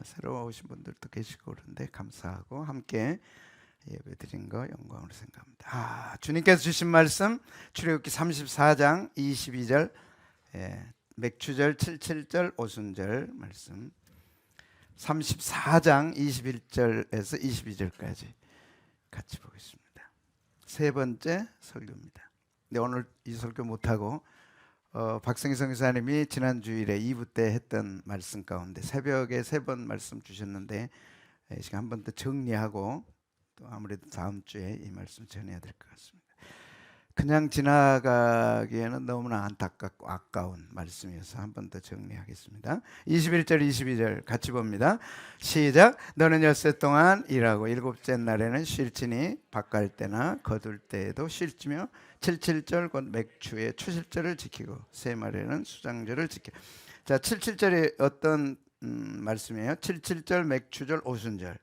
새로 오신 분들도 계시고 그런데 감사하고 함께 예배드린 거 영광으로 생각합니다. 주님께서 주신 말씀 출애굽기 34장 22절 맥추절 77절 오순절 말씀 34장 21절에서 22절까지 같이 보겠습니다. 세 번째 설교입니다. 근데 오늘 이 설교 못하고 박성희 선교사님이 지난 주일에 2부 때 했던 말씀 가운데 새벽에 3번 말씀 주셨는데 이 시간 한 번 더 정리하고 또 아무래도 다음 주에 이 말씀 전해야 될 것 같습니다. 그냥 지나가기에는 너무나 안타깝고 아까운 말씀이어서 한 번 더 정리하겠습니다. 21절 22절 같이 봅니다. 시작. 너는 엿새 동안 일하고 일곱째 날에는 쉴지니 밭갈 때나 거둘 때에도 쉴지며 77절 곧 맥추의 추실절을 지키고 세 마리는 수장절을 지켜. 자, 77절이 어떤 말씀이에요? 77절 맥추절 오순절.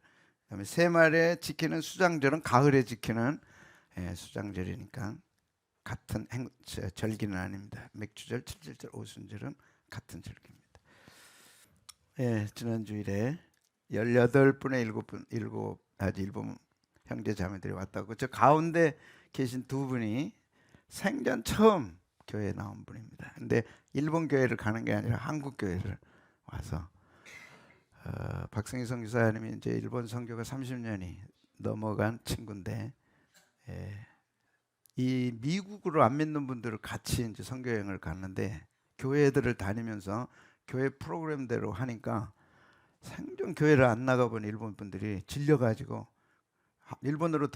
그다음에 세 마리에 지키는 수장절은 가을에 지키는 수장절이니까 같은 절기는 아닙니다. 맥추절, 77절, 오순절은 같은 절기입니다. 지난 주일에 18분의 7분 형제 자매들이 왔다고. 저 가운데 계신 두 분이 생전 처음 교회에 나온 분입니다. 근데 일본 교회를 가는 게 아니라 한국 교회를 와서 박성희 선교사님이 이제 일본 선교가 30년이 넘어간 친구인데 이 미국으로 안 믿는 분들을 같이 이제 선교 여행을 갔는데 교회들을 다니면서 교회 프로그램대로 하니까 생전 교회를 안 나가본 일본 분들이 질려가지고 일본으로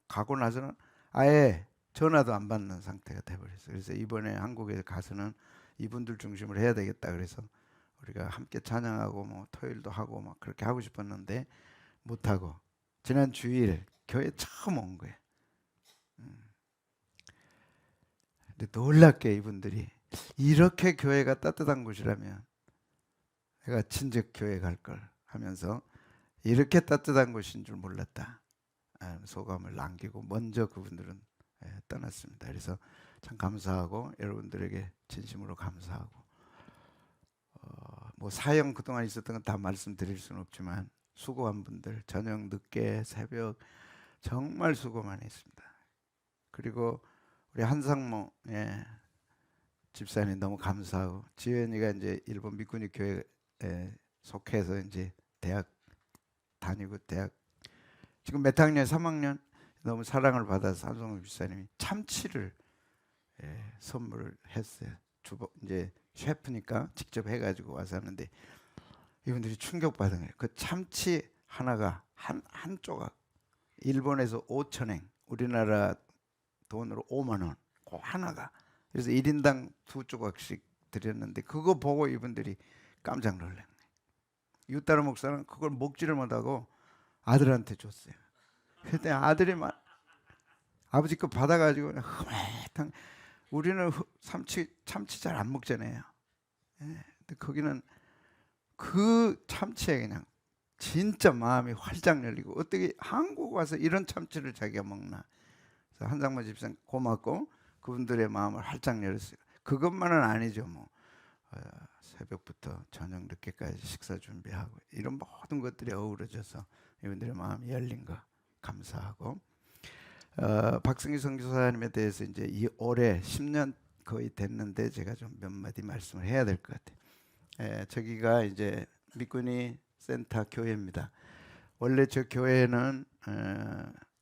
가고 나서는 아예 전화도 안 받는 상태가 돼버렸어요. 그래서 이번에 한국에 가서는 이분들 중심으로 해야 되겠다. 그래서 우리가 함께 찬양하고 뭐 토요일도 하고 막 그렇게 하고 싶었는데 못하고 지난 주일 교회 처음 온 거예요. 근데 놀랍게 이분들이 이렇게 교회가 따뜻한 곳이라면 내가 친척 교회 갈 걸 하면서 이렇게 따뜻한 곳인 줄 몰랐다 소감을 남기고 먼저 그분들은 떠났습니다. 그래서 참 감사하고 여러분들에게 진심으로 감사하고 뭐 사형 그동안 있었던 건 다 말씀드릴 수는 없지만 수고한 분들 저녁 늦게 새벽 정말 수고 많이 했습니다. 그리고 우리 한상모 집사님 너무 감사하고 지연이가 이제 일본 미꾸니 교회에 속해서 이제 대학 다니고 대학 지금 몇 학년 3학년 너무 사랑을 받아서 한상모 집사님이 참치를 선물을 했어요. 이제 셰프니까 직접 해가지고 와서 하는데 이분들이 충격받은 거예요. 그 참치 하나가 한 조각 일본에서 5,000엔 우리나라 돈으로 5만 원 그 하나가 그래서 1인당 2조각씩 드렸는데 그거 보고 이분들이 깜짝 놀란 거예요. 유따르 목사는 그걸 먹지를 못하고 아들한테 줬어요. 그때 아들이 막 아버지 거 받아가지고 흐뭇한 우리는 참치 잘 안 먹잖아요. 근데 거기는 그 참치에 그냥 진짜 마음이 활짝 열리고 어떻게 한국 와서 이런 참치를 자기가 먹나. 그래서 한상모 집사님 고맙고 그분들의 마음을 활짝 열었어요. 그것만은 아니죠. 뭐 새벽부터 저녁 늦게까지 식사 준비하고 이런 모든 것들이 어우러져서 이분들의 마음이 열린 거 감사하고 박승희 선교사님에 대해서 이제 이 올해 10년 거의 됐는데 제가 좀 몇 마디 말씀을 해야 될 것 같아요. 저기가 이제 미꾸니 센터 교회입니다. 원래 저 교회는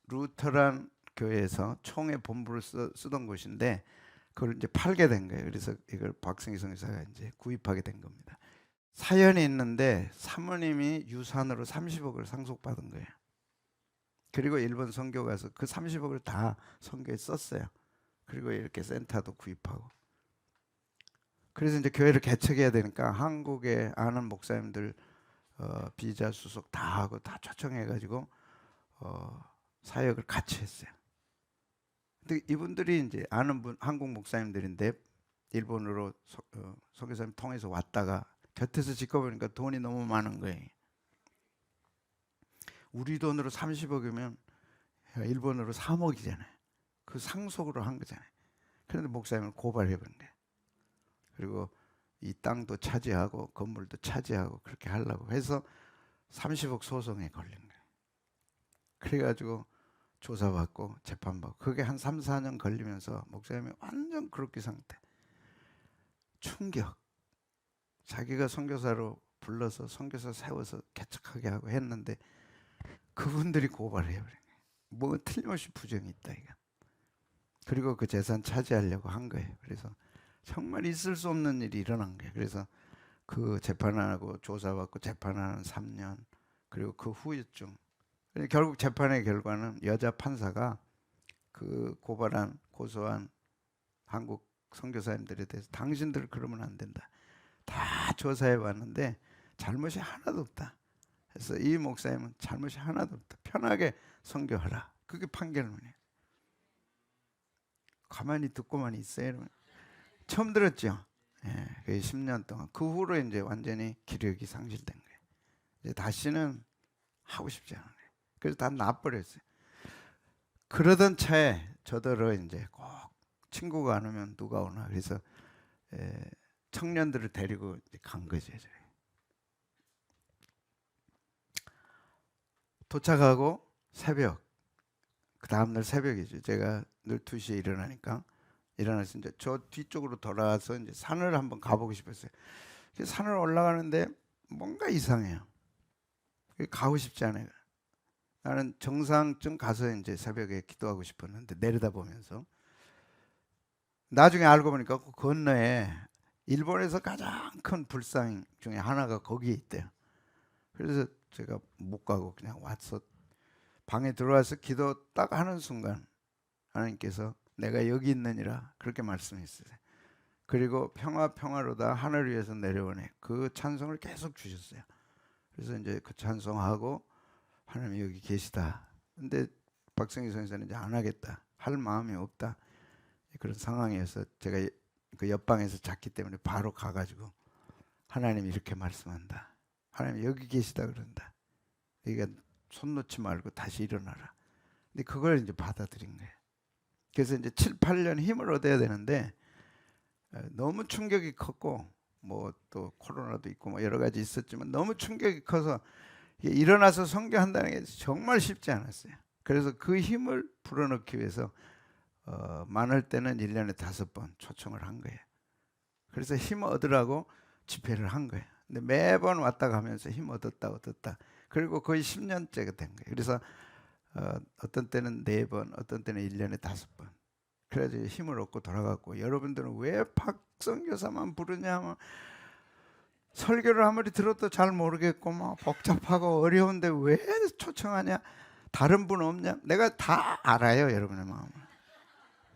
루터란 교회에서 총회 본부를 쓰던 곳인데 그걸 이제 팔게 된 거예요. 그래서 이걸 박승희 선교사가 이제 구입하게 된 겁니다. 사연이 있는데 사모님이 유산으로 30억을 상속받은 거예요. 그리고 일본 선교 가서 그 30억을 다 선교에 썼어요. 그리고 이렇게 센터도 구입하고. 그래서 이제 교회를 개척해야 되니까 한국에 아는 목사님들 비자 수속 다 하고 다 초청해가지고 사역을 같이 했어요. 근데 이분들이 이제 아는 분 한국 목사님들인데 일본으로 선교사님 통해서 왔다가 곁에서 지켜보니까 돈이 너무 많은 거예요. 우리 돈으로 30억이면 일본으로 3억이잖아요. 그 상속으로 한 거잖아요. 그런데 목사님을 고발해버린 거예요. 그리고 이 땅도 차지하고 건물도 차지하고 그렇게 하려고 해서 30억 소송에 걸린 거예요. 그래가지고 조사받고 재판받고 그게 한 3, 4년 걸리면서 목사님이 완전 그렇게 상태. 충격. 자기가 선교사로 불러서 선교사 세워서 개척하게 하고 했는데 그분들이 고발해요. 뭐 틀림없이 부정이 있다 이거. 그리고 그 재산 차지하려고 한 거예요. 그래서 정말 있을 수 없는 일이 일어난 거예요. 그래서 그 재판하고 조사받고 재판하는 3년 그리고 그 후유증. 결국 재판의 결과는 여자 판사가 그 고소한 한국 선교사님들에 대해서 당신들 그러면 안 된다. 다 조사해 봤는데 잘못이 하나도 없다. 그래서 이 목사님은 잘못이 하나도 없다. 편하게 선교하라. 그게 판결문이에요. 가만히 듣고만 있어요. 여러분. 처음 들었죠? 예, 10년 동안. 그 후로 이제 완전히 기력이 상실된 거예요. 이제 다시는 하고 싶지 않아요. 그래서 다 놔버렸어요. 그러던 차에 저더러 이제 꼭 친구가 안 오면 누가 오나. 그래서 청년들을 데리고 간 거죠. 도착하고 새벽, 그 다음날 새벽이죠. 제가 늘 2시에 일어나서 이제 저 뒤쪽으로 돌아와서 이제 산을 한번 가보고 싶었어요. 산을 올라가는데 뭔가 이상해요. 가고 싶지 않아요. 나는 정상쯤 가서 이제 새벽에 기도하고 싶었는데 내려다보면서 나중에 알고 보니까 그 건너에 일본에서 가장 큰 불상 중에 하나가 거기에 있대요. 그래서 제가 못 가고 그냥 와서 방에 들어와서 기도 딱 하는 순간 하나님께서 내가 여기 있느니라 그렇게 말씀했어요. 그리고 평화로다 하늘 위에서 내려오네 그 찬송을 계속 주셨어요. 그래서 이제 그 찬송하고 하나님 여기 계시다. 근데 박성희 선생님은 이제 안 하겠다. 할 마음이 없다. 그런 상황이어서 제가 그 옆방에서 잤기 때문에 바로 가가지고 하나님 이렇게 말씀한다. 하나님 여기 계시다 그런다. 그러니까 손 놓지 말고 다시 일어나라. 근데 그걸 이제 받아들인 거예요. 그래서 이제 7, 8년 힘을 얻어야 되는데 너무 충격이 컸고 뭐 또 코로나도 있고 뭐 여러 가지 있었지만 너무 충격이 커서 일어나서 선교한다는 게 정말 쉽지 않았어요. 그래서 그 힘을 불어넣기 위해서 많을 때는 1년에 5번 초청을 한 거예요. 그래서 힘 얻으라고 집회를 한 거예요. 근데 매번 왔다 가면서 힘 얻었다. 그리고 거의 10년째가 된 거예요. 그래서 어떤 때는 4번, 어떤 때는 1년에 5번. 그래서 힘을 얻고 돌아갔고 여러분들은 왜 박선교사만 부르냐 하면 설교를 아무리 들어도 잘 모르겠고 막 복잡하고 어려운데 왜 초청하냐? 다른 분 없냐? 내가 다 알아요, 여러분의 마음을.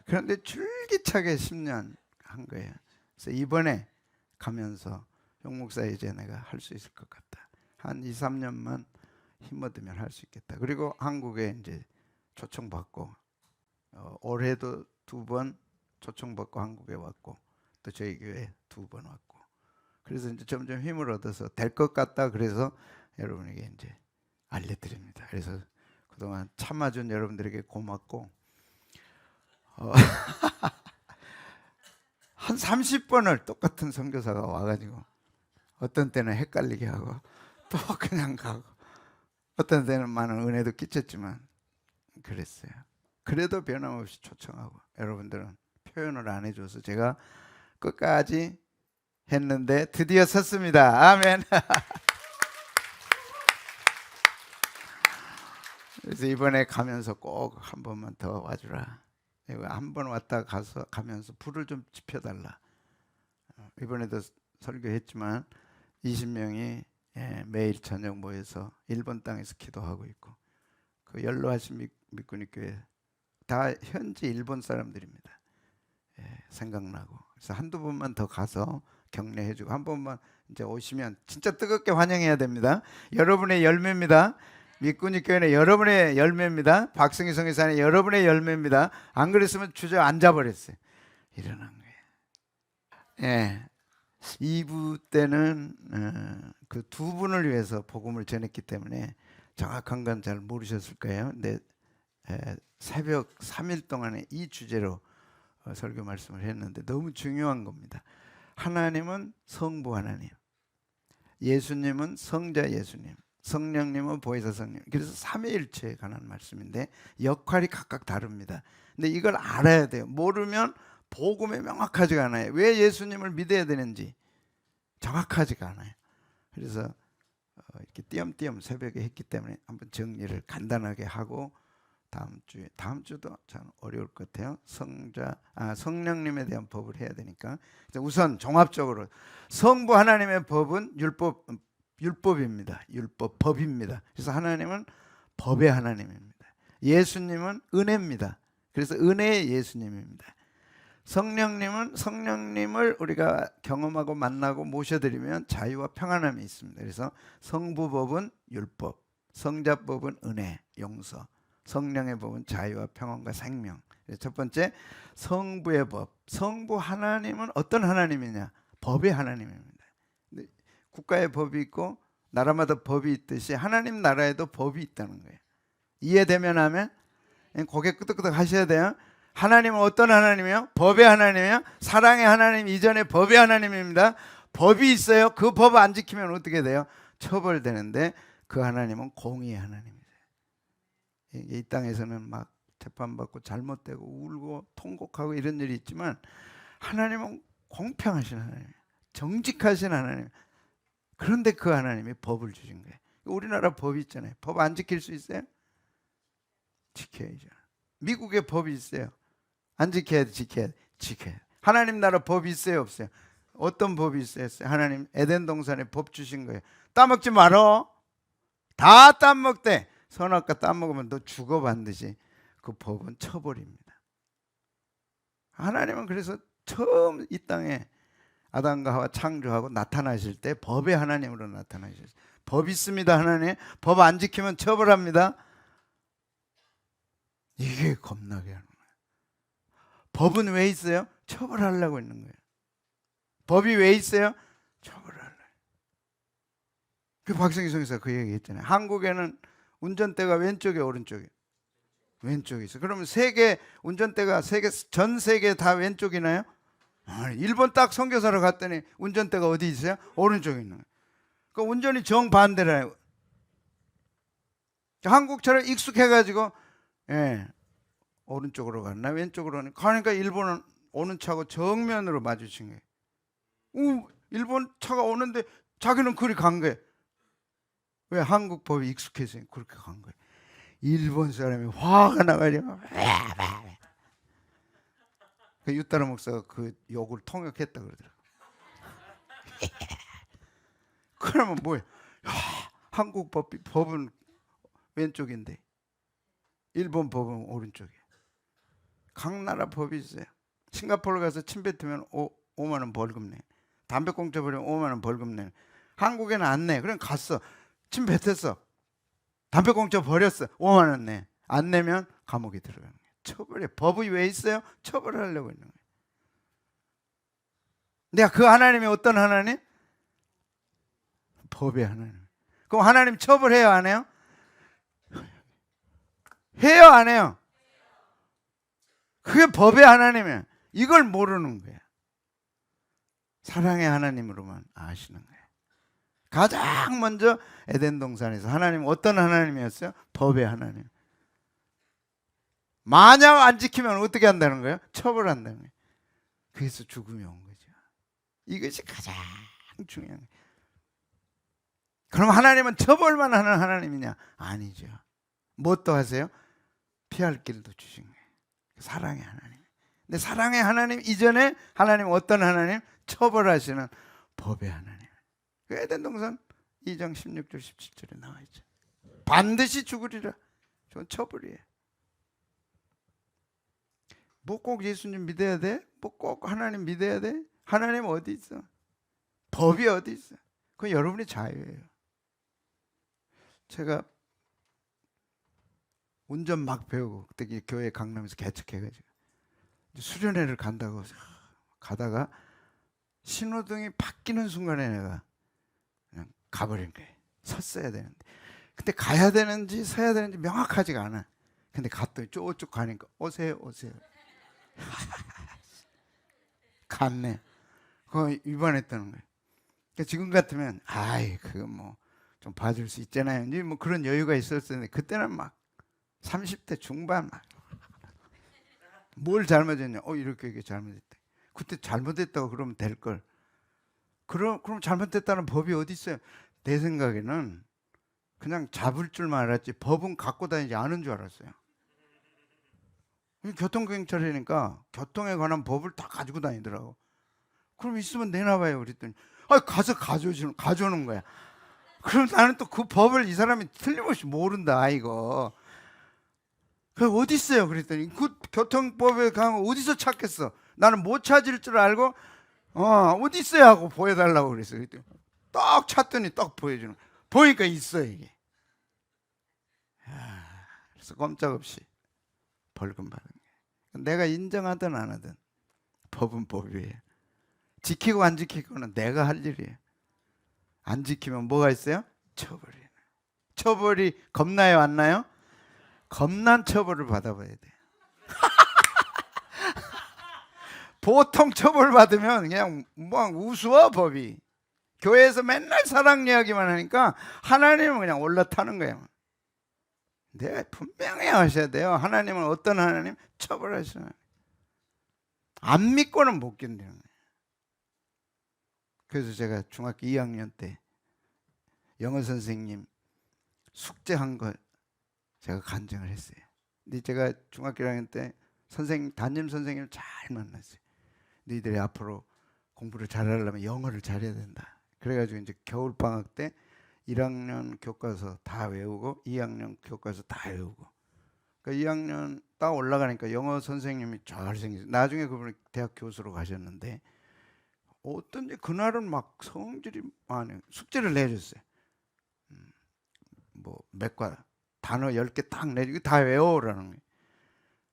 그런데 줄기차게 10년 한 거예요. 그래서 이번에 가면서 용 목사 이제 내가 할 수 있을 것 같다. 한 2, 3년만 힘 얻으면 할 수 있겠다. 그리고 한국에 이제 초청받고 올해도 2번 초청받고 한국에 왔고 또 저희 교회 2번 왔고 그래서 이제 점점 힘을 얻어서 될 것 같다. 그래서 여러분에게 이제 알려드립니다. 그래서 그동안 참아준 여러분들에게 고맙고 한 30번을 똑같은 선교사가 와가지고 어떤 때는 헷갈리게 하고 또 그냥 가고 어떤 때는 많은 은혜도 끼쳤지만 그랬어요. 그래도 변함없이 초청하고 여러분들은 표현을 안 해줘서 제가 끝까지 했는데 드디어 섰습니다. 아멘. 그래서 이번에 가면서 꼭 한 번만 더 와주라. 한 번 왔다 가면서 불을 좀 지펴달라. 이번에도 설교했지만 20명이 매일 저녁 모여서 일본 땅에서 기도하고 있고 그 연로하신 미꾸니교회 다 현지 일본 사람들입니다. 생각나고 그래서 한두 번만 더 가서 격려해주고 한 번만 이제 오시면 진짜 뜨겁게 환영해야 됩니다. 여러분의 열매입니다. 미꾸니교회는 여러분의 열매입니다. 박승희 성교사는 여러분의 열매입니다. 안 그랬으면 주저앉아버렸어요. 일어난 거예요. 2부 때는 그 2분을 위해서 복음을 전했기 때문에 정확한 건 잘 모르셨을 거예요. 근데 새벽 3일 동안에 이 주제로 설교 말씀을 했는데 너무 중요한 겁니다. 하나님은 성부 하나님, 예수님은 성자 예수님, 성령님은 보혜사 성령. 그래서 삼위일체에 관한 말씀인데 역할이 각각 다릅니다. 근데 이걸 알아야 돼요. 모르면 복음에 명확하지가 않아요. 왜 예수님을 믿어야 되는지 정확하지가 않아요. 그래서 이렇게 띄엄띄엄 새벽에 했기 때문에 한번 정리를 간단하게 하고 다음 주도 참 어려울 것 같아요. 성령님에 대한 법을 해야 되니까 우선 종합적으로 성부 하나님의 법은 율법입니다. 법입니다. 그래서 하나님은 법의 하나님입니다. 예수님은 은혜입니다. 그래서 은혜의 예수님입니다. 성령님을 우리가 경험하고 만나고 모셔드리면 자유와 평안함이 있습니다. 그래서 성부법은 율법, 성자법은 은혜, 용서, 성령의 법은 자유와 평안과 생명. 첫 번째, 성부의 법. 성부 하나님은 어떤 하나님이냐? 법의 하나님입니다. 국가의 법이 있고 나라마다 법이 있듯이 하나님 나라에도 법이 있다는 거예요. 이해되면 하면 고개 끄덕끄덕 하셔야 돼요. 하나님은 어떤 하나님이에요? 법의 하나님이에요. 사랑의 하나님 이전에 법의 하나님입니다. 법이 있어요. 그 법 안 지키면 어떻게 돼요? 처벌되는데 그 하나님은 공의의 하나님이세요. 이 땅에서는 막 재판받고 잘못되고 울고 통곡하고 이런 일이 있지만 하나님은 공평하신 하나님이에요. 정직하신 하나님. 그런데 그 하나님이 법을 주신 거예요. 우리나라 법이 있잖아요. 법 안 지킬 수 있어요? 지켜야죠. 미국에 법이 있어요. 안 지켜야 돼, 지켜야 돼. 하나님 나라 법이 있어요, 없어요? 어떤 법이 있어요? 하나님 에덴 동산에 법 주신 거예요. 따먹지 말어. 다 따먹대. 선악과 따먹으면 너 죽어 반드시. 그 법은 처벌입니다. 하나님은 그래서 처음 이 땅에 아담과 하와 창조하고 나타나실 때 법의 하나님으로 나타나셨어요. 법 있습니다, 하나님. 법 안 지키면 처벌합니다. 이게 겁나게 하는 거예요. 법은 왜 있어요? 처벌하려고 있는 거예요. 법이 왜 있어요? 처벌하려고. 그 박성희 성사가 그 얘기 했잖아요. 한국에는 운전대가 왼쪽에 오른쪽에? 왼쪽에 있어. 그러면 운전대가 전 세계 다 왼쪽이나요? 일본 딱 선교사로 갔더니 운전대가 어디 있어요? 오른쪽에 있는 거예요. 그 운전이 정반대라요. 한국처럼 익숙해가지고 오른쪽으로 갔나 왼쪽으로 가니까 일본은 오는 차고 정면으로 마주친 거예요. 일본 차가 오는데 자기는 그리 간 거예요. 왜? 한국 법이 익숙해서 그렇게 간 거예요. 일본 사람이 화가 나가지고 그 유따라 목사가 그 욕을 통역했다 그러더라고요. 그러면 뭐예요? 한국 법은 왼쪽인데 일본 법은 오른쪽이에요. 각 나라 법이 있어요. 싱가포르 가서 침 뱉으면 5만 원 벌금 내. 담배 공짜 버리면 5만 원 벌금 내. 한국에는 안 내. 그럼 갔어. 침 뱉었어. 담배 공짜 버렸어. 5만 원 내. 안 내면 감옥에 들어가는 거예요. 처벌해. 법이 왜 있어요? 처벌하려고 있는 거예요. 내가 그 하나님이 어떤 하나님? 법의 하나님. 그럼 하나님 처벌해요, 안 해요? 해요, 안 해요? 그게 법의 하나님이에요. 이걸 모르는 거예요. 사랑의 하나님으로만 아시는 거예요. 가장 먼저 에덴 동산에서 하나님 어떤 하나님이었어요? 법의 하나님. 만약 안 지키면 어떻게 한다는 거예요? 처벌한다는 거예요. 그래서 죽음이 온 거죠. 이것이 가장 중요한 거예요. 그럼 하나님은 처벌만 하는 하나님이냐? 아니죠. 뭣도 하세요? 피할 길도 주신 거예요. 사랑의 하나님. 근데 사랑의 하나님 이전에 하나님 어떤 하나님? 처벌하시는 법의 하나님. 그 에덴 동산 2장 16절 17절에 나와 있죠. 반드시 죽으리라. 저건 처벌이에요. 뭐 꼭 예수님 믿어야 돼? 뭐 꼭 하나님 믿어야 돼? 하나님 어디 있어? 법이 어디 있어? 그건 여러분의 자유예요. 제가 운전 막 배우고 그때 교회 강남에서 개척해가지고 수련회를 간다고 가다가 신호등이 바뀌는 순간에 내가 그냥 가버린 거예요. 섰어야 되는데 근데 가야 되는지 서야 되는지 명확하지가 않아. 근데 갔더니 쭉쭉 가니까 오세요. 갔네. 그거 위반했다는 거예요. 그러니까 지금 같으면 아이 그거 뭐 좀 봐줄 수 있잖아요. 이제 뭐 그런 여유가 있었는데 그때는 막 30대 중반 막 뭘 잘못했냐? 이렇게 잘못했다. 그때 잘못했다고 그러면 될 걸. 그럼 잘못했다는 법이 어디 있어요? 내 생각에는 그냥 잡을 줄만 알았지 법은 갖고 다니지 않은 줄 알았어요. 교통경찰이니까 교통에 관한 법을 다 가지고 다니더라고. 그럼 있으면 내놔봐요. 그랬더니 가서 가져오는 거야. 그럼 나는 또 그 법을 이 사람이 틀림없이 모른다 이거. 그 어디 있어요? 그랬더니 그 교통법에 가면 어디서 찾겠어? 나는 못 찾을 줄 알고 어디 있어요 하고 보여달라고 그랬어. 그랬더니 딱 찾더니 딱 보여주는 거야. 보니까 있어 이게. 그래서 꼼짝없이 벌금 받은 거야. 내가 인정하든 안 하든 법은 법이에요. 지키고 안 지키고는 내가 할 일이에요. 안 지키면 뭐가 있어요? 처벌이에요. 처벌이 겁나요 안 나요? 겁난 처벌을 받아봐야 돼. 보통 처벌 받으면 그냥 뭐 우스워 법이. 교회에서 맨날 사랑 이야기만 하니까 하나님은 그냥 올라타는 거예요. 내가 분명히 하셔야 돼요. 하나님은 어떤 하나님? 처벌하시는. 안 믿고는 못 견디는 거예요. 그래서 제가 중학교 2학년 때 영어 선생님 숙제한 걸 제가 간증을 했어요. 근데 제가 중학교 1학년 때 담임 선생님을 잘 만났어요. 너희들이 앞으로 공부를 잘하려면 영어를 잘해야 된다. 그래가지고 이제 겨울 방학 때 1학년 교과서 다 외우고 2학년 교과서 다 외우고. 그러니까 2학년 딱 올라가니까 영어 선생님이 잘생겼어요. 나중에 그분이 대학 교수로 가셨는데 어떤지 그날은 막 성질이 많아요. 숙제를 내줬어요. 뭐 몇 과 단어 10개 딱 내주고 다 외워오라는 거예요.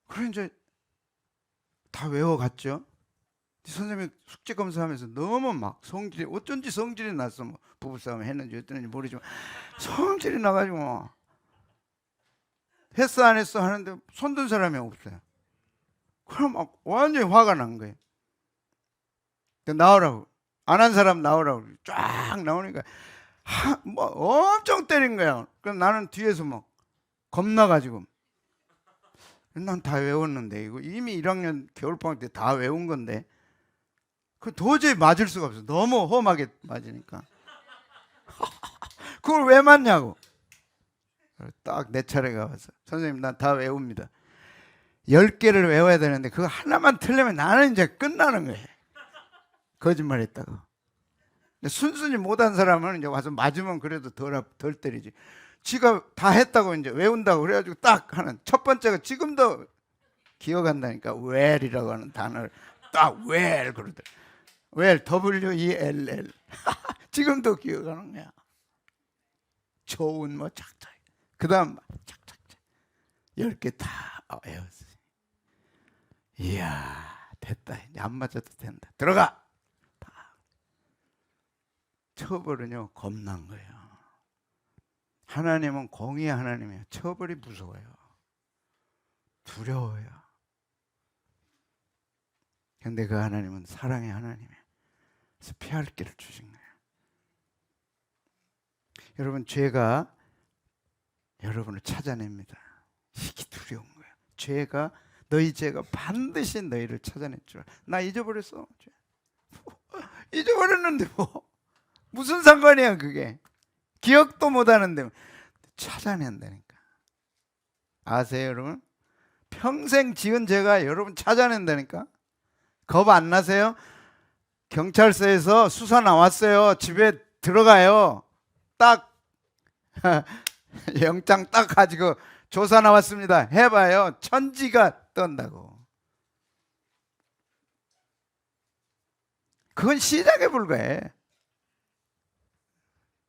그래 이제 다 외워갔죠. 선생님이 숙제 검사하면서 너무 막 성질이 어쩐지 성질이 났어. 뭐 부부싸움 했는지 어땠는지 모르지만 성질이 나가지고 뭐 했어 안 했어 하는데 손든 사람이 없어요. 그럼 막 완전히 화가 난 거예요. 나오라고 안 한 사람 나오라고 쫙 나오니까 뭐 엄청 때린 거야. 그럼 나는 뒤에서 막 겁나가지고 난 다 외웠는데 이거 이미 1학년 겨울방학 때 다 외운 건데 그 도저히 맞을 수가 없어. 너무 험하게 맞으니까. 그걸 왜 맞냐고. 딱 내 차례가 와서 선생님 난 다 외웁니다. 10개를 외워야 되는데 그거 하나만 틀리면 나는 이제 끝나는 거예요. 거짓말 했다고. 순순히 못한 사람은 이제 와서 맞으면 그래도 덜 때리지. 지가 다 했다고 이제 외운다고 그래가지고 딱 하는 첫 번째가 지금도 기억한다니까. well이라고 하는 단어를 딱 well 그러더라. well W-E-L-L 지금도 기억하는 거야. 좋은 뭐 착착. 그 다음 착착 10개 다 외웠어. 이야 됐다. 이제 안 맞아도 된다. 들어가. 처벌은요 겁난 거예요. 하나님은 공의의 하나님이에요. 처벌이 무서워요. 두려워요. 근데 그 하나님은 사랑의 하나님이에요. 그래서 피할 길을 주신 거예요. 여러분 죄가 여러분을 찾아냅니다. 이게 두려운 거예요. 너희 죄가 반드시 너희를 찾아낼 줄 알아. 나 잊어버렸어. 잊어버렸는데 뭐 무슨 상관이야 그게. 기억도 못하는데 찾아낸다니까. 아세요 여러분? 평생 지은 죄가 여러분 찾아낸다니까. 겁 안 나세요? 경찰서에서 수사 나왔어요. 집에 들어가요. 딱 영장 딱 가지고 조사 나왔습니다. 해봐요. 천지가 떤다고. 그건 시작에 불과해.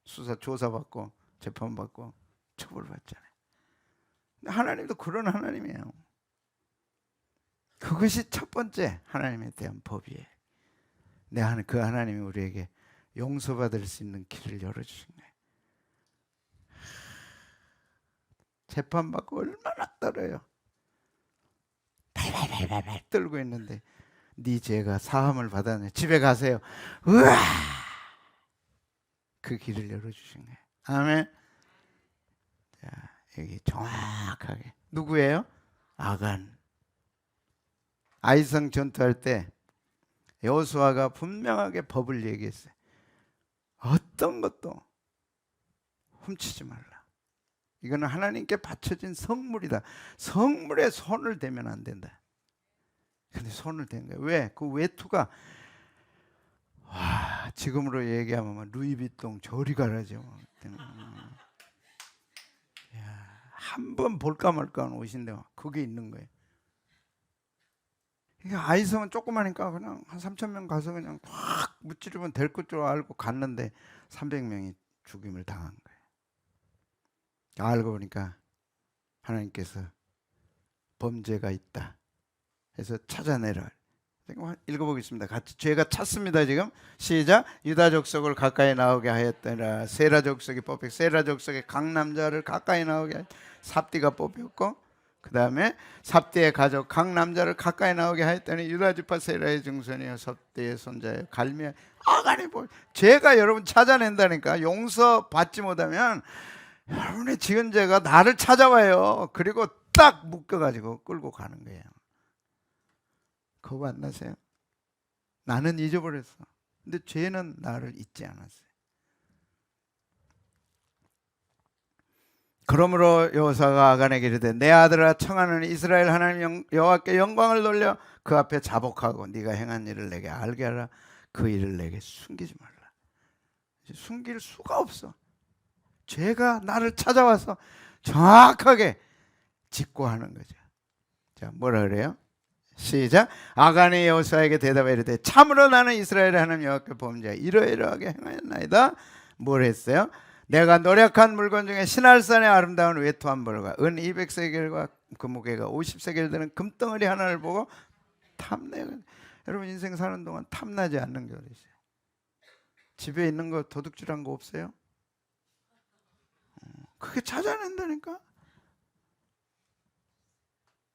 수사 조사받고 재판받고 처벌받잖아요. 하나님도 그런 하나님이에요. 그것이 첫 번째 하나님에 대한 법이에요. 그 하나님이 우리에게 용서받을 수 있는 길을 열어주신 거예요. 재판받고 얼마나 떨어요. 발발발발 떨고 있는데 네 죄가 사함을 받았네. 집에 가세요. 우와! 그 길을 열어주신 거예요. 아멘. 자, 여기 정확하게 누구예요? 아간. 아이성 전투할 때 여호수아가 분명하게 법을 얘기했어요. 어떤 것도 훔치지 말라. 이거는 하나님께 바쳐진 성물이다. 성물에 손을 대면 안 된다. 근데 손을 댄 거예요. 왜? 그 외투가 와, 지금으로 얘기하면 루이비통 저리 가라죠. 한번 볼까 말까 하는 옷인데 그게 있는 거예요. 이게 아이성은 조그마니까 그냥 한 3,000명 가서 그냥 확 무찌르면 될 것 줄 알고 갔는데 300명이 죽임을 당한 거예요. 알고 보니까 하나님께서 범죄가 있다 해서 찾아내라. 읽어보겠습니다. 같이. 죄가 찼습니다. 지금 시작. 유다 족속을 가까이 나오게 하였더라. 세라 족속이 뽑혔고 세라 족속의 각 남자를 가까이 나오게 하였. 삽디가 뽑혔고 그 다음에 삽디의 가족 각 남자를 가까이 나오게 하였더니 유다 지파 세라의 증손이요 삽디의 손자요 갈미야 아간이 보. 죄가 여러분 찾아낸다니까. 용서 받지 못하면 여러분의 지은 죄가 나를 찾아와요. 그리고 딱 묶어가지고 끌고 가는 거예요. 겁 안 나세요? 나는 잊어버렸어. 근데 죄는 나를 잊지 않았어요. 그러므로 여호사가 아간에게 이르되 내 아들아 청하는 이스라엘 하나님 여호와께 영광을 돌려 그 앞에 자복하고 네가 행한 일을 내게 알게 하라. 그 일을 내게 숨기지 말라. 숨길 수가 없어. 죄가 나를 찾아와서 정확하게 짓고 하는 거죠. 자, 뭐라 그래요? 시작. 아간이 여호수아에게 대답하여 이르되 참으로 나는 이스라엘의 하나님 여호와께 범죄하 이러이러하게 행하였나이다. 뭘 했어요? 내가 노력한 물건 중에 신할산의 아름다운 외투 벌과 은 200세겔과 금무게가 50세겔 되는 금덩어리 하나를 보고 탐내. 여러분 인생 사는 동안 탐나지 않는 게 어디 있어요? 집에 있는 거 도둑질한 거 없어요? 그게 찾아낸다니까.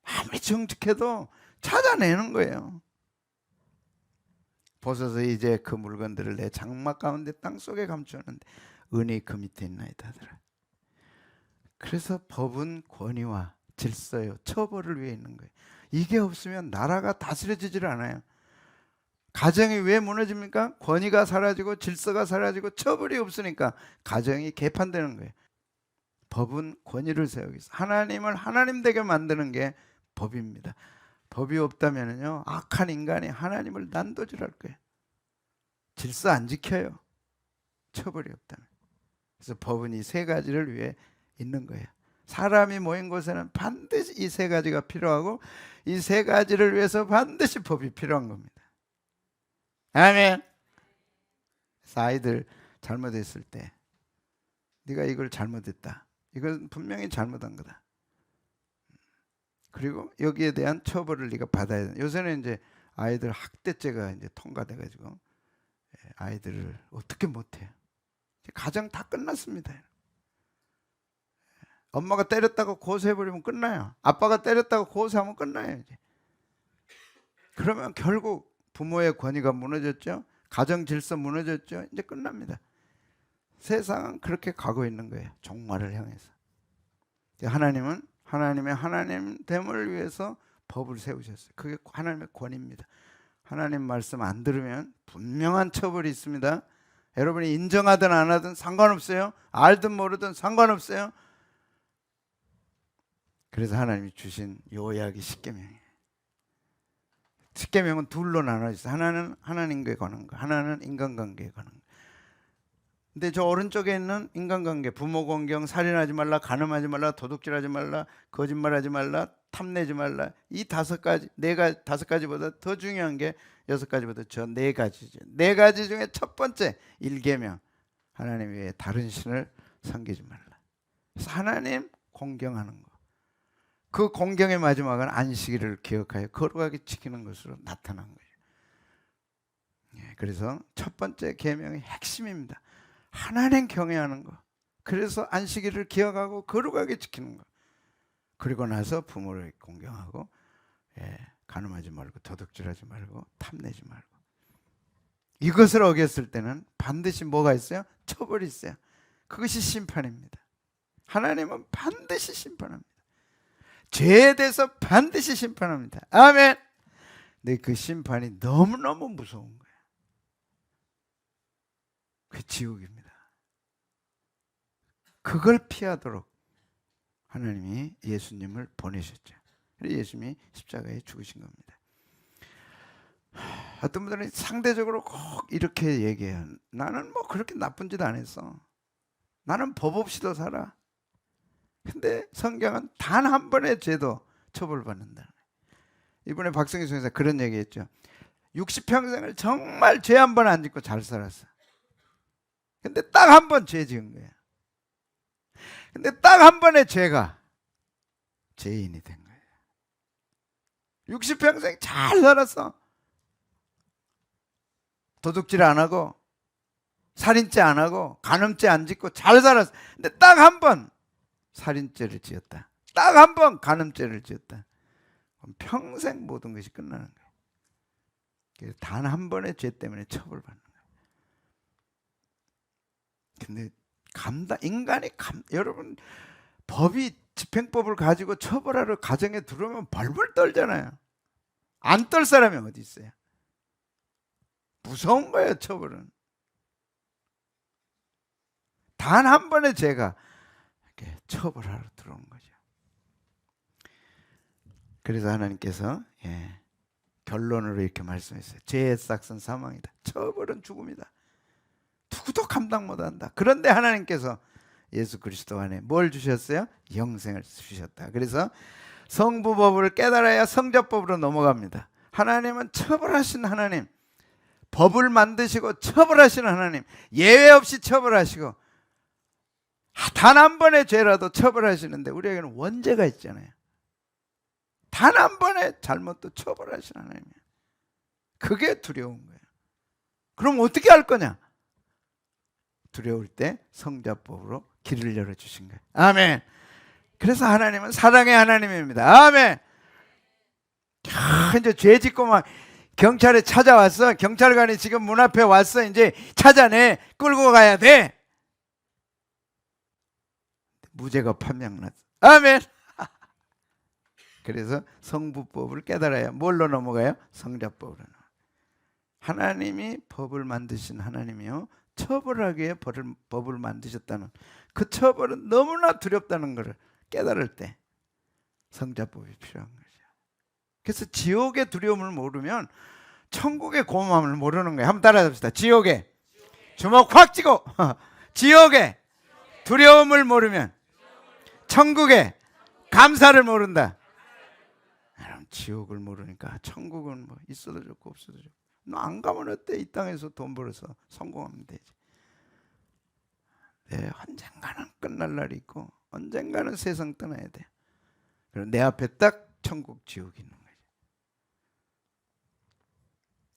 아무리 정직해도 찾아내는 거예요. 보소서 이제 그 물건들을 내 장막 가운데 땅속에 감추었는데 은이 그 밑에 있나이다 하더라. 그래서 법은 권위와 질서요 처벌을 위해 있는 거예요. 이게 없으면 나라가 다스려지질 않아요. 가정이 왜 무너집니까? 권위가 사라지고 질서가 사라지고 처벌이 없으니까 가정이 개판되는 거예요. 법은 권위를 세우기 위해서 하나님을 하나님 되게 만드는 게 법입니다. 법이 없다면요 악한 인간이 하나님을 난도질할 거예요. 질서 안 지켜요. 처벌이 없다면. 그래서 법은 이 세 가지를 위해 있는 거예요. 사람이 모인 곳에는 반드시 이 세 가지가 필요하고 이 세 가지를 위해서 반드시 법이 필요한 겁니다. 아멘. 그래서 아이들 잘못했을 때 네가 이걸 잘못했다. 이건 분명히 잘못한 거다. 그리고 여기에 대한 처벌을 네가 받아야 돼. 요새는 이제 아이들 학대죄가 이제 통과돼 가지고 아이들을 어떻게 못해요. 가정 다 끝났습니다. 엄마가 때렸다고 고소해버리면 끝나요. 아빠가 때렸다고 고소하면 끝나요. 이제. 그러면 결국 부모의 권위가 무너졌죠. 가정 질서 무너졌죠. 이제 끝납니다. 세상은 그렇게 가고 있는 거예요. 종말을 향해서. 하나님은 하나님의 하나님됨을 위해서 법을 세우셨어요. 그게 하나님의 권위입니다. 하나님 말씀 안 들으면 분명한 처벌이 있습니다. 여러분이 인정하든 안 하든 상관없어요. 알든 모르든 상관없어요. 그래서 하나님이 주신 요약이 십계명이에요. 십계명은 둘로 나눠져. 하나는 하나님께 관한 거, 하나는 인간관계에 관한 거. 근데 저 오른쪽에 있는 인간관계, 부모 공경, 살인하지 말라, 간음하지 말라, 도둑질하지 말라, 거짓말하지 말라, 탐내지 말라. 이 다섯 가지, 다섯 가지보다 더 중요한 게 여섯 가지보다 저 네 가지죠. 네 가지 중에 첫 번째 1계명, 하나님 외에 다른 신을 섬기지 말라. 그래서 하나님 공경하는 거. 그 공경의 마지막은 안식일을 기억하여 거룩하게 지키는 것으로 나타난 거예요. 그래서 첫 번째 계명의 핵심입니다. 하나님 경외하는 거. 그래서 안식일을 기억하고 거룩하게 지키는 거. 그리고 나서 부모를 공경하고 간음하지 말고 도둑질하지 말고 탐내지 말고. 이것을 어겼을 때는 반드시 뭐가 있어요? 처벌이 있어요. 그것이 심판입니다. 하나님은 반드시 심판합니다. 죄에 대해서 반드시 심판합니다. 아멘. 근데 그 심판이 너무너무 무서운 거예요. 그 지옥입니다. 그걸 피하도록 하나님이 예수님을 보내셨죠. 그래서 예수님이 십자가에 죽으신 겁니다. 어떤 분들은 상대적으로 꼭 이렇게 얘기해요. 나는 뭐 그렇게 나쁜 짓 안 했어. 나는 법 없이도 살아. 근데 성경은 단 한 번의 죄도 처벌받는다. 이번에 박성희 선생님 그런 얘기했죠. 60평생을 정말 죄 한 번 안 짓고 잘 살았어. 근데 딱 한 번 죄 지은 거야. 근데 딱 한 번의 죄가 죄인이 된 거예요. 60평생 잘 살았어. 도둑질 안 하고 살인죄 안 하고 간음죄 안 짓고 잘 살았어. 근데 딱 한 번 살인죄를 지었다. 딱 한 번 간음죄를 지었다. 그럼 평생 모든 것이 끝나는 거예요. 단 한 번의 죄 때문에 처벌받는 거예요. 근데 여러분 법이 집행법을 가지고 처벌하러 가정에 들어오면 벌벌 떨잖아요. 안 떨 사람이 어디 있어요? 무서운 거예요, 처벌은. 단 한 번의 죄가 이렇게 처벌하러 들어온 거죠. 그래서 하나님께서 결론으로 이렇게 말씀했어요. 죄의 싹은 사망이다. 처벌은 죽음이다. 누구도 감당 못한다. 그런데 하나님께서 예수 그리스도 안에 뭘 주셨어요? 영생을 주셨다. 그래서 성부법을 깨달아야 성자법으로 넘어갑니다. 하나님은 처벌하신 하나님, 법을 만드시고 처벌하시는 하나님, 예외 없이 처벌하시고 단 한 번의 죄라도 처벌하시는데 우리에게는 원죄가 있잖아요. 단 한 번의 잘못도 처벌하시는 하나님이에요. 그게 두려운 거예요. 그럼 어떻게 할 거냐? 두려울 때 성자법으로 길을 열어주신 거예요. 아멘. 그래서 하나님은 사랑의 하나님입니다. 아멘. 이제 죄 짓고 막 경찰에 찾아왔어. 경찰관이 지금 문 앞에 왔어. 이제 찾아내. 끌고 가야 돼. 무죄가 판명났어. 아멘. 그래서 성부법을 깨달아야 뭘로 넘어가요? 성자법으로. 하나님이 법을 만드신 하나님이요, 처벌하기에 법을 만드셨다는 그 처벌은 너무나 두렵다는 것을 깨달을 때 성자법이 필요한 거죠. 그래서 지옥의 두려움을 모르면 천국의 고마움을 모르는 거예요. 한번 따라합시다. 지옥의 주먹 확 쥐고 지옥의 두려움을 모르면 천국의 감사를 모른다. 여러분, 지옥을 모르니까 천국은 뭐 있어도 좋고 없어도 좋고, 너 안 가면 어때? 이 땅에서 돈 벌어서 성공하면 되지. 언젠가는 끝날 날이 있고 언젠가는 세상 떠나야 돼. 그럼 내 앞에 딱 천국 지옥이 있는 거죠.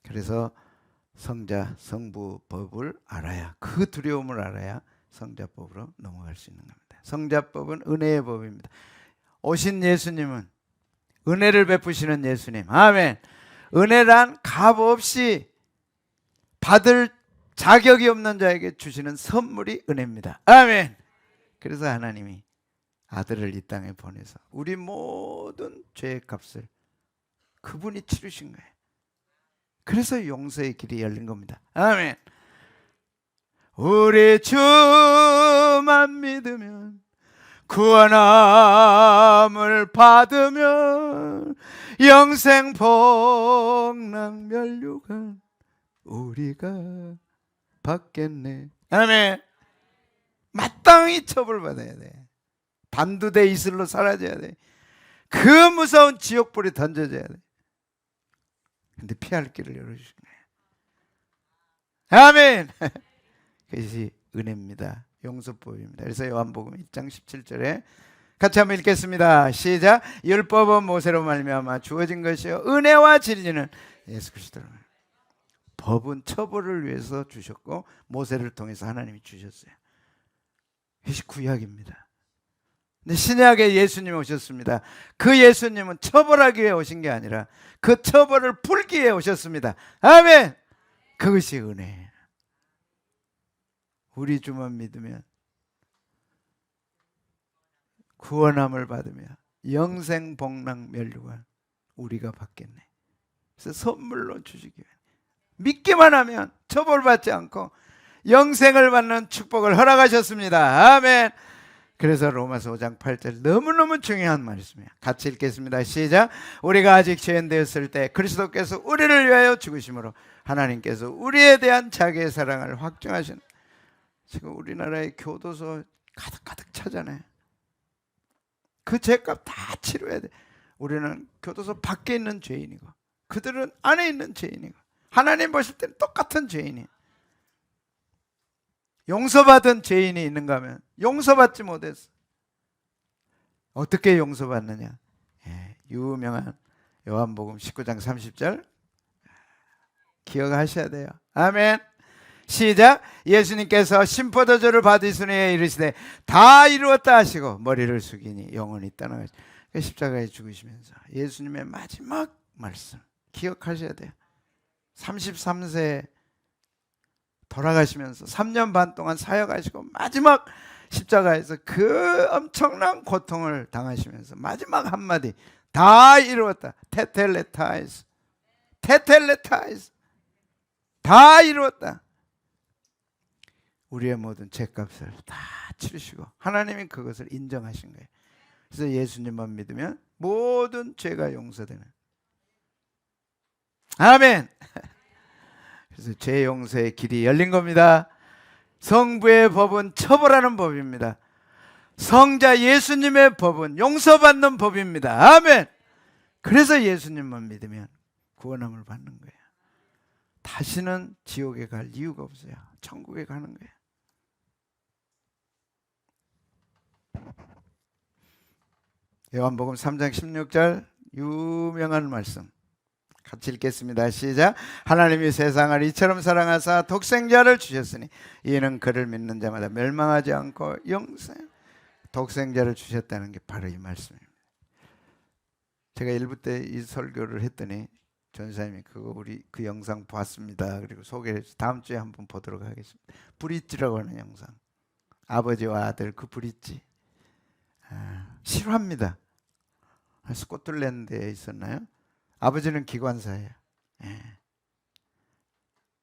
그래서 성자 성부 법을 알아야, 그 두려움을 알아야 성자법으로 넘어갈 수 있는 겁니다. 성자법은 은혜의 법입니다. 오신 예수님은 은혜를 베푸시는 예수님. 아멘. 은혜란 값 없이 받을 자격이 없는 자에게 주시는 선물이 은혜입니다. 아멘. 그래서 하나님이 아들을 이 땅에 보내서 우리 모든 죄의 값을 그분이 치르신 거예요. 그래서 용서의 길이 열린 겁니다. 아멘. 우리 주만 믿으면 구원함을 받으면 영생 복락 면류관 우리가 받겠네. 아멘. 마땅히 처벌받아야 돼. 반두대 이슬로 사라져야 돼. 그 무서운 지옥불이 던져져야 돼. 근데 피할 길을 열어주신 거예요. 아멘. 그것이 은혜입니다. 용서법입니다. 그래서 요한복음 1장 17절에 같이 한번 읽겠습니다. 시작. 율법은 모세로 말미암아 주어진 것이요 은혜와 진리는 예수 그리스도로. 법은 처벌을 위해서 주셨고 모세를 통해서 하나님이 주셨어요. 이것이 구약입니다. 근데 신약에 예수님이 오셨습니다. 그 예수님은 처벌하기 위해 오신 게 아니라 그 처벌을 풀기 위해 오셨습니다. 아멘. 그것이 은혜예요. 우리 주만 믿으면 구원함을 받으며 영생 복락 멸류관 우리가 받겠네. 그래서 선물로 주시기 위해 믿기만 하면 처벌받지 않고 영생을 받는 축복을 허락하셨습니다. 아멘. 그래서 로마서 5장 8절 너무너무 중요한 말씀이에요. 같이 읽겠습니다. 시작. 우리가 아직 죄인 되었을 때 그리스도께서 우리를 위하여 죽으심으로 하나님께서 우리에 대한 자기의 사랑을 확증하신. 지금 우리나라의 교도소 가득 차잖아요. 그 죄값 다 치러야 돼. 우리는 교도소 밖에 있는 죄인이고 그들은 안에 있는 죄인이고 하나님 보실 때는 똑같은 죄인이에요. 용서받은 죄인이 있는가 하면 용서받지 못했어. 어떻게 용서받느냐? 유명한 요한복음 19장 30절 기억하셔야 돼요. 아멘. 시작. 예수님께서 심포도주를 받으시니 이르시되 다 이루었다 하시고 머리를 숙이니 영원히 떠나가시고 십자가에 죽으시면서 예수님의 마지막 말씀 기억하셔야 돼요. 33세 돌아가시면서 3년 반 동안 사역하시고 마지막 십자가에서 그 엄청난 고통을 당하시면서 마지막 한마디 다 이루었다. 테텔레타이스 다 이루었다. 우리의 모든 죄값을 다 치르시고 하나님이 그것을 인정하신 거예요. 그래서 예수님만 믿으면 모든 죄가 용서되는. 아멘. 그래서 죄 용서의 길이 열린 겁니다. 성부의 법은 처벌하는 법입니다. 성자 예수님의 법은 용서받는 법입니다. 아멘. 그래서 예수님만 믿으면 구원함을 받는 거예요. 다시는 지옥에 갈 이유가 없어요. 천국에 가는 거예요. 요한복음 3장 16절 유명한 말씀 같이 읽겠습니다. 시작. 하나님이 세상을 이처럼 사랑하사 독생자를 주셨으니 이는 그를 믿는 자마다 멸망하지 않고 영생. 독생자를 주셨다는 게 바로 이 말씀입니다. 제가 일부 때 이 설교를 했더니 전사님이 그거 우리 그 영상 봤습니다. 그리고 소개를 해서 다음 주에 한번 보도록 하겠습니다. 브릿지라고 하는 영상. 아버지와 아들 그 브릿지. 실화입니다. 스코틀랜드에 있었나요? 아버지는 기관사예요.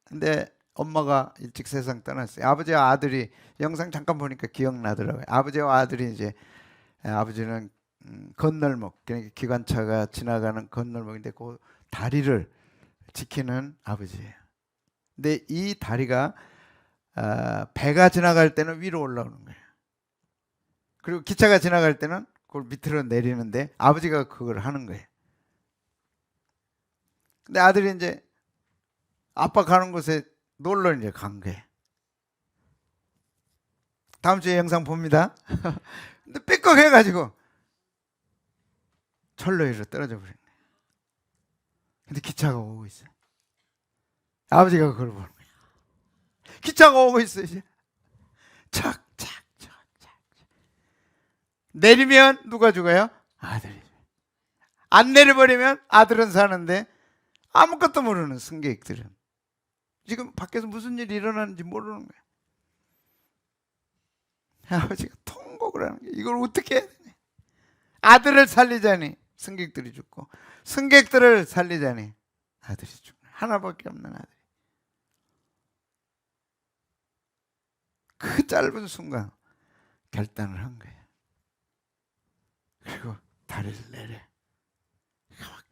근데 엄마가 일찍 세상 떠났어요. 아버지와 아들이 영상 잠깐 보니까 기억나더라고요. 아버지와 아들이 이제 아버지는 건널목, 그러니까 기관차가 지나가는 건널목인데 그 다리를 지키는 아버지예요. 근데 이 다리가 배가 지나갈 때는 위로 올라오는 거예요. 그리고 기차가 지나갈 때는 그걸 밑으로 내리는데 아버지가 그걸 하는 거예요. 근데 아들이 이제 아빠 가는 곳에 놀러 이제 간 거예요. 다음 주에 영상 봅니다. 근데 삐걱 해가지고 철로 위로 떨어져 버린 거예요. 근데 기차가 오고 있어요. 아버지가 그걸 보는 거예요. 기차가 오고 있어요. 이제 착 내리면 누가 죽어요? 아들이. 안 내려버리면 아들은 사는데 아무것도 모르는 승객들은 지금 밖에서 무슨 일이 일어나는지 모르는 거예요. 아버지가 통곡을 하는 거예요. 이걸 어떻게 해야 되니? 아들을 살리자니 승객들이 죽고 승객들을 살리자니 아들이 죽고 하나밖에 없는 아들이. 그 짧은 순간 결단을 한 거예요. 그리고 다리를 내려.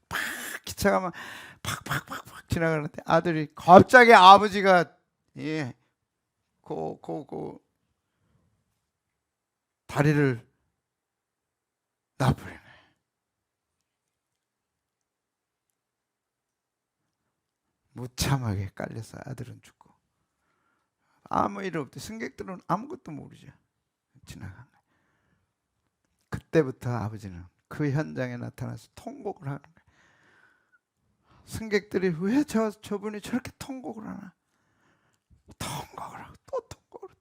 팍 기차가 막 팍팍팍팍 지나가는데 아들이 갑자기 아버지가 다리를 놔버리네. 무참하게 깔려서 아들은 죽고 아무 일 없대. 승객들은 아무것도 모르죠. 지나간 거예요. 그때부터 아버지는 그 현장에 나타나서 통곡을 하는 거예요. 승객들이 왜 저분이 저렇게 통곡을 하나? 통곡을 하고 또 통곡을.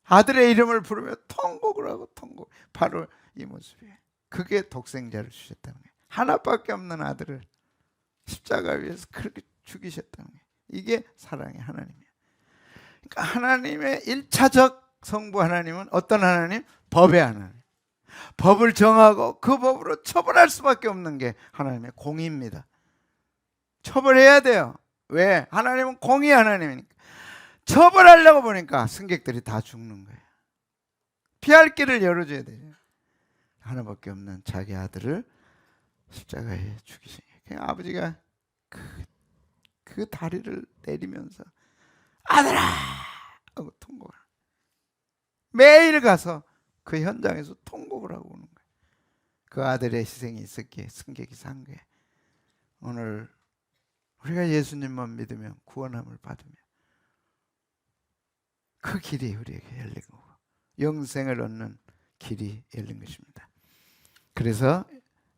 아들의 이름을 부르며 통곡을 하고 통곡. 바로 이 모습이에요. 그게 독생자를 주셨다는 거예요. 하나밖에 없는 아들을 십자가 위에서 그렇게 죽이셨다는 거예요. 이게 사랑의 하나님이에요. 그러니까 하나님의 1차적 성부 하나님은 어떤 하나님? 법의 하나님. 법을 정하고 그 법으로 처벌할 수밖에 없는 게 하나님의 공의입니다. 처벌해야 돼요. 왜? 하나님은 공의 하나님이니까. 처벌하려고 보니까 승객들이 다 죽는 거예요. 피할 길을 열어줘야 돼요. 하나밖에 없는 자기 아들을 십자가에 죽이신 거예요. 아버지가 그 다리를 내리면서 아들아! 하고 통곡을. 매일 가서 그 현장에서 통곡을 하고 오는 거예요. 그 아들의 희생이 있었기에 승객이 산 거예요. 오늘 우리가 예수님만 믿으면 구원함을 받으면 그 길이 우리에게 열린 거고 영생을 얻는 길이 열린 것입니다. 그래서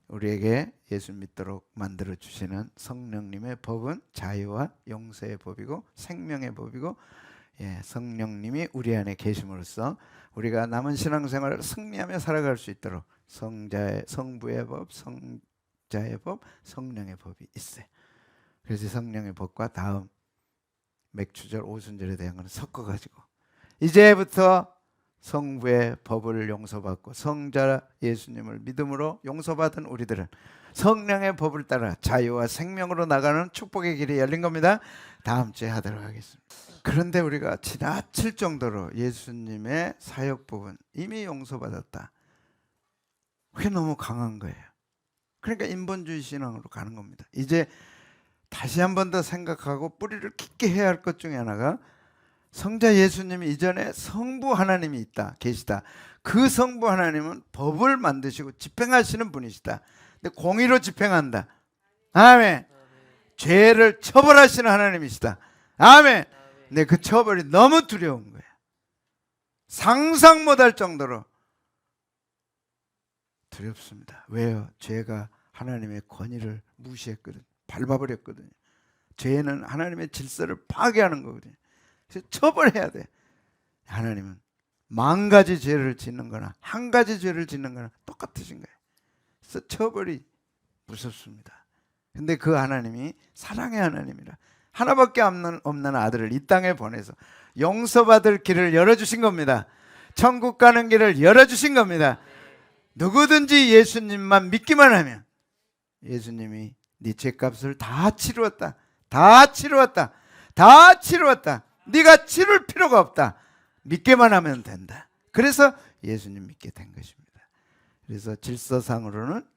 우리에게 예수 믿도록 만들어 주시는 성령님의 법은 자유와 용서의 법이고 생명의 법이고, 성령님이 우리 안에 계심으로써 우리가 남은 신앙생활을 승리하며 살아갈 수 있도록 성부의 법, 성자의 법, 성령의 법이 있어요. 그래서 성령의 법과 다음 맥주절, 오순절에 대한 것은 섞어가지고 이제부터 성부의 법을 용서받고 성자 예수님을 믿음으로 용서받은 우리들은 성령의 법을 따라 자유와 생명으로 나가는 축복의 길이 열린 겁니다. 다음 주에 하도록 하겠습니다. 그런데 우리가 지나칠 정도로 예수님의 사역법은 이미 용서받았다. 그게 너무 강한 거예요. 그러니까 인본주의 신앙으로 가는 겁니다. 이제 다시 한 번 더 생각하고 뿌리를 깊게 해야 할 것 중에 하나가 성자 예수님이 이전에 성부 하나님이 계시다. 그 성부 하나님은 법을 만드시고 집행하시는 분이시다. 근데 공의로 집행한다. 아멘. 죄를 처벌하시는 하나님이시다. 아멘. 근데 그 처벌이 너무 두려운 거예요. 상상 못할 정도로 두렵습니다. 왜요? 죄가 하나님의 권위를 무시했거든요. 밟아버렸거든요. 죄는 하나님의 질서를 파괴하는 거거든요. 그래서 처벌해야 돼. 하나님은 10,000가지 죄를 짓는 거나 한 가지 죄를 짓는 거나 똑같으신 거예요. 그래서 처벌이 무섭습니다. 근데 그 하나님이 사랑의 하나님이라 하나밖에 없는 아들을 이 땅에 보내서 용서받을 길을 열어주신 겁니다. 천국 가는 길을 열어주신 겁니다. 누구든지 예수님만 믿기만 하면 예수님이 네 죄값을 다 치루었다. 다 치루었다. 다 치루었다. 네가 치룰 필요가 없다. 믿기만 하면 된다. 그래서 예수님 믿게 된 것입니다. 그래서 질서상으로는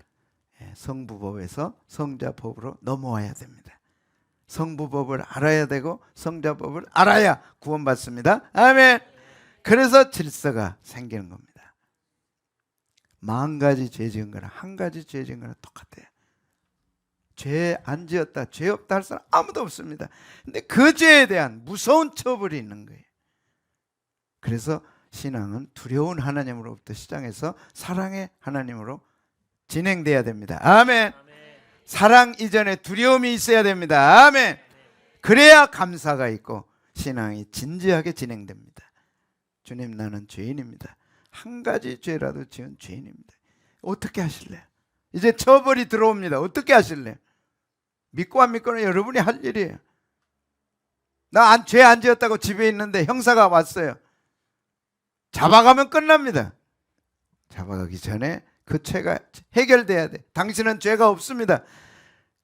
성부법에서 성자법으로 넘어와야 됩니다. 성부법을 알아야 되고 성자법을 알아야 구원받습니다. 아멘. 그래서 질서가 생기는 겁니다. 10,000가지 죄 지은 거나 한 가지 죄 지은 거나 똑같아요. 죄 안 지었다, 죄 없다 할 사람 아무도 없습니다. 근데 그 죄에 대한 무서운 처벌이 있는 거예요. 그래서 신앙은 두려운 하나님으로부터 시작해서 사랑의 하나님으로 진행돼야 됩니다. 아멘. 사랑 이전에 두려움이 있어야 됩니다. 아멘. 그래야 감사가 있고 신앙이 진지하게 진행됩니다. 주님, 나는 죄인입니다. 한 가지 죄라도 지은 죄인입니다. 어떻게 하실래요? 이제 처벌이 들어옵니다. 어떻게 하실래요? 믿고 안 믿고는 여러분이 할 일이에요. 나 죄 안 지었다고 집에 있는데 형사가 왔어요. 잡아가면 끝납니다. 잡아가기 전에 그 죄가 해결돼야 돼. 당신은 죄가 없습니다.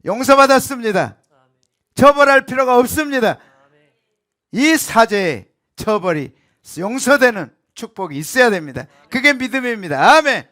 용서받았습니다. 처벌할 필요가 없습니다. 이 사죄의 처벌이 용서되는 축복이 있어야 됩니다. 그게 믿음입니다. 아멘.